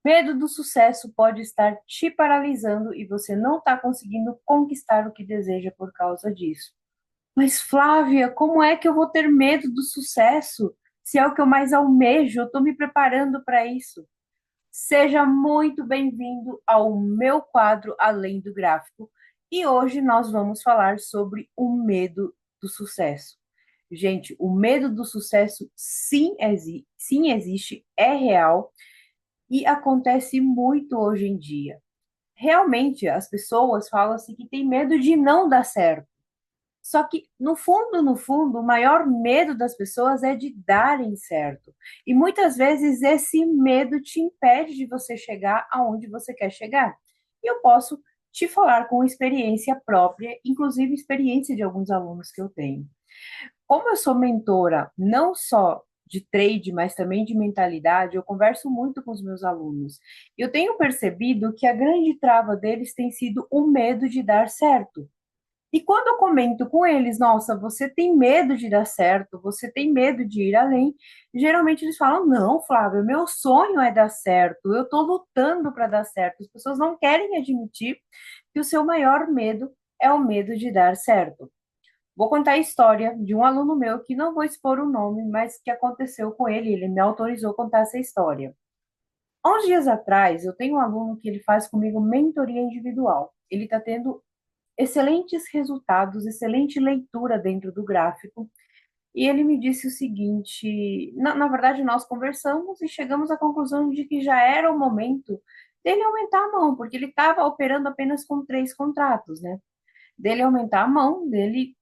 Medo do sucesso pode estar te paralisando e você não está conseguindo conquistar o que deseja por causa disso. Mas, Flávia, como é que eu vou ter medo do sucesso? Se é o que eu mais almejo, eu estou me preparando para isso. Seja muito bem-vindo ao meu quadro Além do Gráfico. E hoje nós vamos falar sobre o medo do sucesso. Gente, o medo do sucesso sim existe, é real e acontece muito hoje em dia. Realmente, as pessoas falam assim que tem medo de não dar certo. Só que, no fundo, o maior medo das pessoas é de darem certo. E muitas vezes esse medo te impede de você chegar aonde você quer chegar. E eu posso te falar com experiência própria, inclusive experiência de alguns alunos que eu tenho. Como eu sou mentora não só de trade, mas também de mentalidade, eu converso muito com os meus alunos. Eu tenho percebido que a grande trava deles tem sido o medo de dar certo. E quando eu comento com eles, nossa, você tem medo de dar certo, você tem medo de ir além, geralmente eles falam, não, Flávio, meu sonho é dar certo, eu estou lutando para dar certo. As pessoas não querem admitir que o seu maior medo é o medo de dar certo. Vou contar a história de um aluno meu que não vou expor o nome, mas que aconteceu com ele, ele me autorizou a contar essa história. Há uns dias atrás, eu tenho um aluno que ele faz comigo mentoria individual. Ele está tendo excelentes resultados, excelente leitura dentro do gráfico. E ele me disse o seguinte: na verdade, nós conversamos e chegamos à conclusão de que já era o momento dele aumentar a mão, porque ele estava operando apenas com 3 contratos, né? Dele aumentar a mão, dele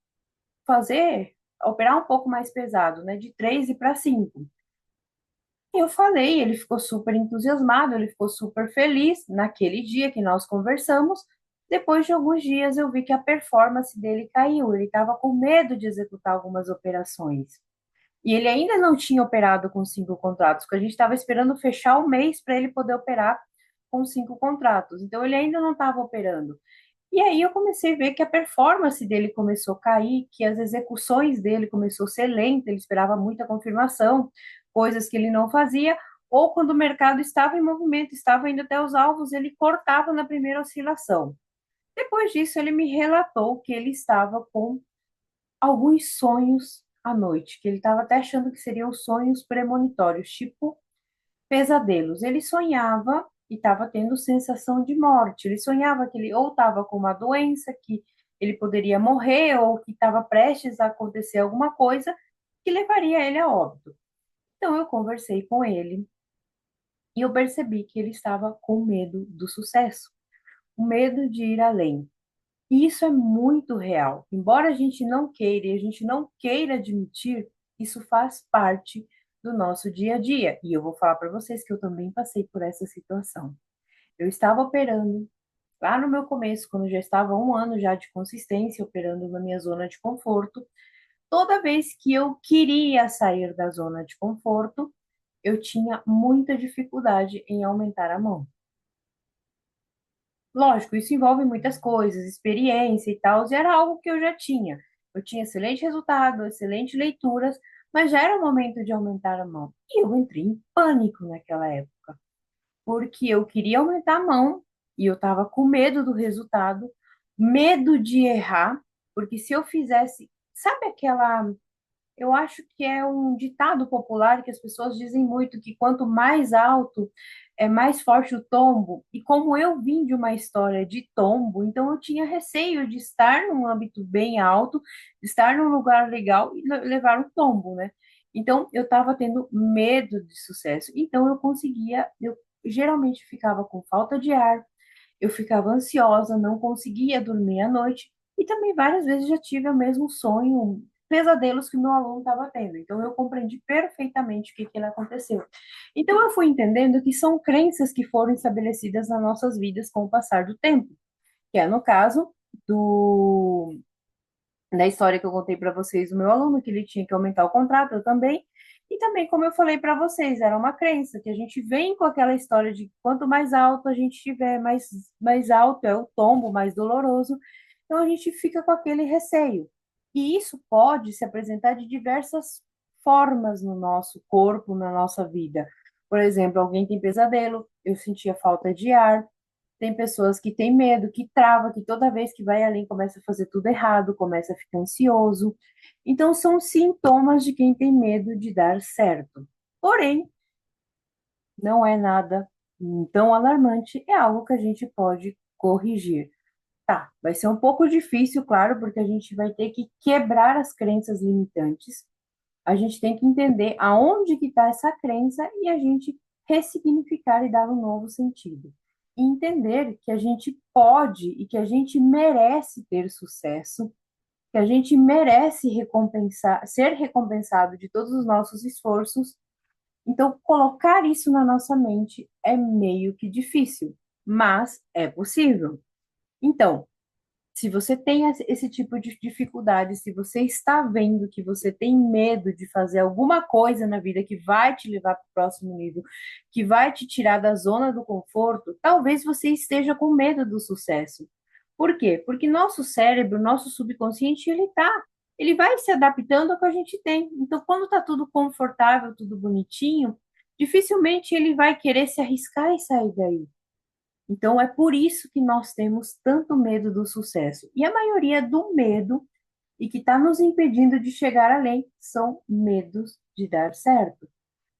fazer, operar um pouco mais pesado, né? De 3 e para 5. E eu falei, ele ficou super entusiasmado, ele ficou super feliz naquele dia que nós conversamos. Depois de alguns dias, eu vi que a performance dele caiu, ele estava com medo de executar algumas operações. E ele ainda não tinha operado com 5 contratos, porque a gente estava esperando fechar o mês para ele poder operar com 5 contratos. Então, ele ainda não estava operando. E aí eu comecei a ver que a performance dele começou a cair, que as execuções dele começou a ser lenta, ele esperava muita confirmação, coisas que ele não fazia, ou quando o mercado estava em movimento, estava indo até os alvos, ele cortava na primeira oscilação. Depois disso, ele me relatou que ele estava com alguns sonhos à noite, que ele estava até achando que seriam sonhos premonitórios, tipo pesadelos. Ele sonhava e estava tendo sensação de morte. Ele sonhava que ele ou estava com uma doença, que ele poderia morrer, ou que estava prestes a acontecer alguma coisa que levaria ele a óbito. Então eu conversei com ele e eu percebi que ele estava com medo do sucesso, o medo de ir além. E isso é muito real. Embora a gente não queira e a gente não queira admitir, isso faz parte do nosso dia a dia. E eu vou falar para vocês que eu também passei por essa situação. Eu estava operando lá no meu começo, quando já estava 1 ano já de consistência, operando na minha zona de conforto. Toda vez que eu queria sair da zona de conforto, eu tinha muita dificuldade em aumentar a mão. Lógico, isso envolve muitas coisas, experiência e tal, e era algo que eu já tinha. Eu tinha excelente resultado, excelente leituras, mas já era o momento de aumentar a mão. E eu entrei em pânico naquela época, porque eu queria aumentar a mão e eu estava com medo do resultado, medo de errar, porque se eu fizesse, sabe aquela, eu acho que é um ditado popular que as pessoas dizem muito que quanto mais alto é mais forte o tombo. E como eu vim de uma história de tombo, então eu tinha receio de estar num âmbito bem alto, de estar num lugar legal e levar um tombo, né? Então eu estava tendo medo de sucesso. Então eu geralmente ficava com falta de ar, eu ficava ansiosa, não conseguia dormir à noite. E também várias vezes já tive o mesmo sonho, pesadelos que o meu aluno estava tendo. Então eu compreendi perfeitamente o que que ele aconteceu. Então eu fui entendendo que são crenças que foram estabelecidas nas nossas vidas com o passar do tempo, que é no caso do da história que eu contei para vocês do meu aluno, que ele tinha que aumentar o contrato, eu também. E também, como eu falei para vocês, era uma crença que a gente vem com aquela história de quanto mais alto a gente tiver, mais alto é o tombo, mais doloroso. Então a gente fica com aquele receio. E isso pode se apresentar de diversas formas no nosso corpo, na nossa vida. Por exemplo, alguém tem pesadelo, eu sentia falta de ar. Tem pessoas que têm medo, que trava, que toda vez que vai além começa a fazer tudo errado, começa a ficar ansioso. Então, são sintomas de quem tem medo de dar certo. Porém, não é nada tão alarmante, é algo que a gente pode corrigir. Tá, vai ser um pouco difícil, claro, porque a gente vai ter que quebrar as crenças limitantes. A gente tem que entender aonde que está essa crença e a gente ressignificar e dar um novo sentido. E entender que a gente pode e que a gente merece ter sucesso, que a gente merece recompensar, ser recompensado de todos os nossos esforços. Então, colocar isso na nossa mente é meio que difícil, mas é possível. Então, se você tem esse tipo de dificuldade, se você está vendo que você tem medo de fazer alguma coisa na vida que vai te levar para o próximo nível, que vai te tirar da zona do conforto, talvez você esteja com medo do sucesso. Por quê? Porque nosso cérebro, nosso subconsciente, ele vai se adaptando ao que a gente tem. Então, quando está tudo confortável, tudo bonitinho, dificilmente ele vai querer se arriscar e sair daí. Então, é por isso que nós temos tanto medo do sucesso. E a maioria do medo e que está nos impedindo de chegar além são medos de dar certo.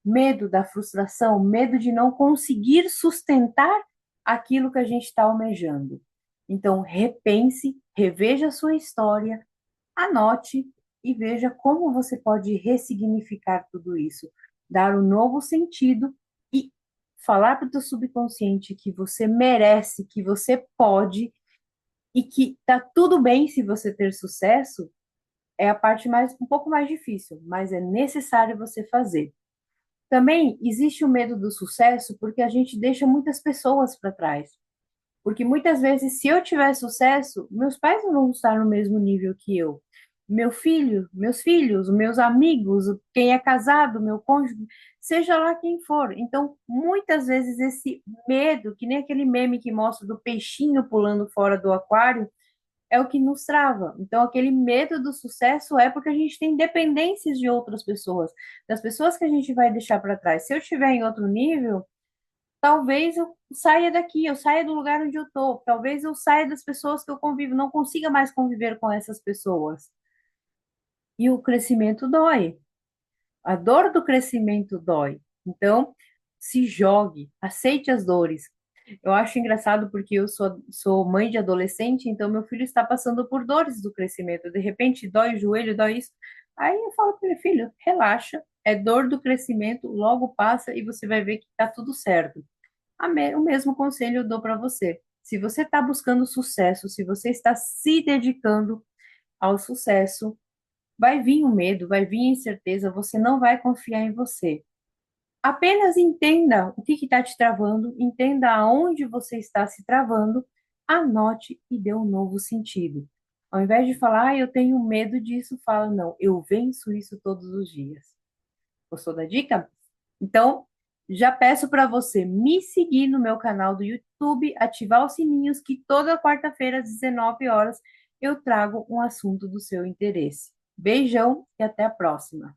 Medo da frustração, medo de não conseguir sustentar aquilo que a gente está almejando. Então, repense, reveja a sua história, anote e veja como você pode ressignificar tudo isso, dar um novo sentido e falar para o teu subconsciente que você merece, que você pode e que tá tudo bem se você ter sucesso, é a parte mais um pouco mais difícil, mas é necessário você fazer. Também existe o medo do sucesso porque a gente deixa muitas pessoas para trás. Porque muitas vezes, se eu tiver sucesso, meus pais não vão estar no mesmo nível que eu. Meu filho, meus filhos, meus amigos, quem é casado, meu cônjuge, seja lá quem for. Então, muitas vezes esse medo, que nem aquele meme que mostra do peixinho pulando fora do aquário, é o que nos trava. Então, aquele medo do sucesso é porque a gente tem dependências de outras pessoas, das pessoas que a gente vai deixar para trás. Se eu estiver em outro nível, talvez eu saia daqui, eu saia do lugar onde eu estou, talvez eu saia das pessoas que eu convivo, não consiga mais conviver com essas pessoas. E o crescimento dói. A dor do crescimento dói. Então, se jogue, aceite as dores. Eu acho engraçado porque eu sou mãe de adolescente, então meu filho está passando por dores do crescimento. De repente, dói o joelho, dói isso. Aí eu falo para ele, filho, relaxa, é dor do crescimento, logo passa e você vai ver que está tudo certo. O mesmo conselho eu dou para você. Se você está buscando sucesso, se você está se dedicando ao sucesso, vai vir o medo, vai vir a incerteza, você não vai confiar em você. Apenas entenda o que está te travando, entenda aonde você está se travando, anote e dê um novo sentido. Ao invés de falar, eu tenho medo disso, fala, não, eu venço isso todos os dias. Gostou da dica? Então, já peço para você me seguir no meu canal do YouTube, ativar os sininhos, que toda quarta-feira às 19 horas eu trago um assunto do seu interesse. Beijão e até a próxima.